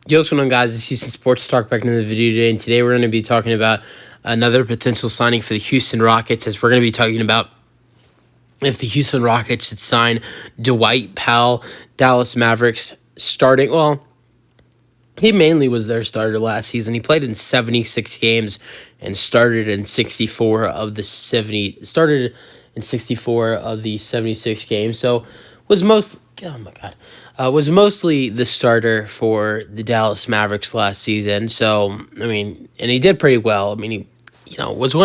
Yo, what's going on, guys? It's Houston Sports Talk back into the video today, and today we're going to be talking about another potential signing for the Houston Rockets, as we're going to be talking about if the Houston Rockets should sign Dwight Powell, Dallas Mavericks starting. Well, he mainly was their starter last season. He played in 76 games and started in 64 of the 76 games. So was was mostly the starter for the Dallas Mavericks last season. So, and he did pretty well. Was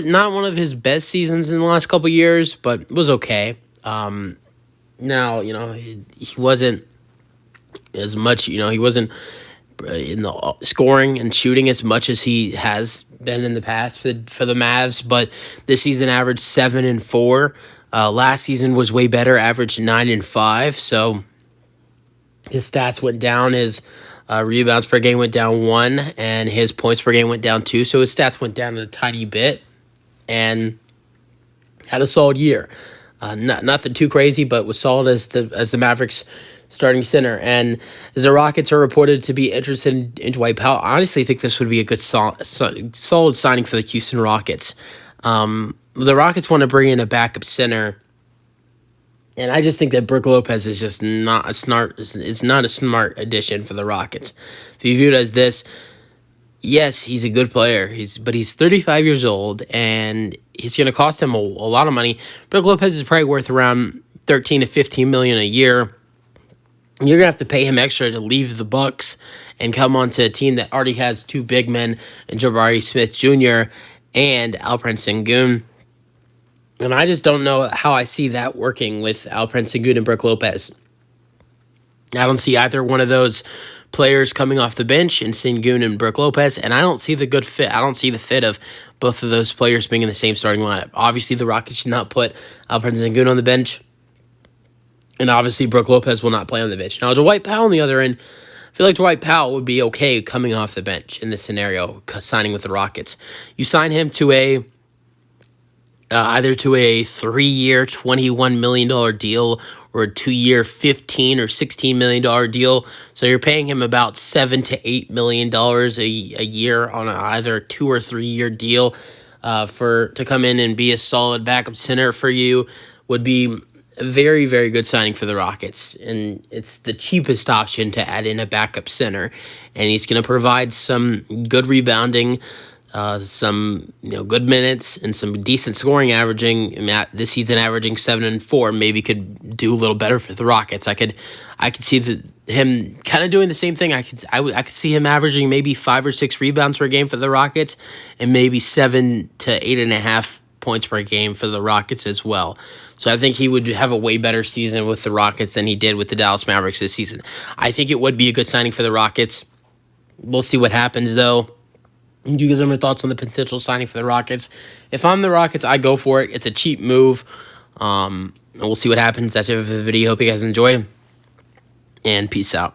not one of his best seasons in the last couple years, but was okay. He wasn't as much, he wasn't in the scoring and shooting as much as he has been in the past for the Mavs, but this season averaged 7 and 4. Last season was way better, averaged 9 and 5. So his stats went down. His rebounds per game went down 1, and his points per game went down 2. So his stats went down a tiny bit, and had a solid year. Nothing too crazy, but was solid as the Mavericks starting center. And as the Rockets are reported to be interested in Dwight Powell, I honestly think this would be a good solid signing for the Houston Rockets. The Rockets want to bring in a backup center, and I just think that Brook Lopez is just not a smart addition for the Rockets. If you view it as this, yes, he's a good player. But he's 35 years old, and he's going to cost him a lot of money. Brook Lopez is probably worth around $13 to $15 million a year. You're going to have to pay him extra to leave the Bucks and come onto a team that already has two big men, Jabari Smith Jr. and Alperen Sengun. And I just don't know how I see that working with Alperen Sengun and Brook Lopez. I don't see either one of those players coming off the bench in Sengun and Brook Lopez, and I don't see the good fit. I don't see the fit of both of those players being in the same starting lineup. Obviously, the Rockets should not put Alperen Sengun on the bench, and obviously Brook Lopez will not play on the bench. Now, Dwight Powell on the other end, I feel like Dwight Powell would be okay coming off the bench in this scenario, signing with the Rockets. You sign him to either to a 3-year, $21 million deal or a 2-year, $15 or $16 million deal. So you're paying him about $7 to $8 million a year on either a 2 or 3-year deal to come in and be a solid backup center for you. Would be a very, very good signing for the Rockets, and it's the cheapest option to add in a backup center, and he's going to provide some good rebounding, some good minutes, and some decent scoring. Averaging this season, averaging 7 and 4, maybe could do a little better for the Rockets. I could see him kind of doing the same thing. I could see him averaging maybe 5 or 6 rebounds per game for the Rockets, and maybe 7 to 8.5 points per game for the Rockets as well. So I think he would have a way better season with the Rockets than he did with the Dallas Mavericks this season. I think it would be a good signing for the Rockets. We'll see what happens, though. Do you guys have any thoughts on the potential signing for the Rockets? If I'm the Rockets, I go for it. It's a cheap move. We'll see what happens. That's it for the video. Hope you guys enjoy, and peace out.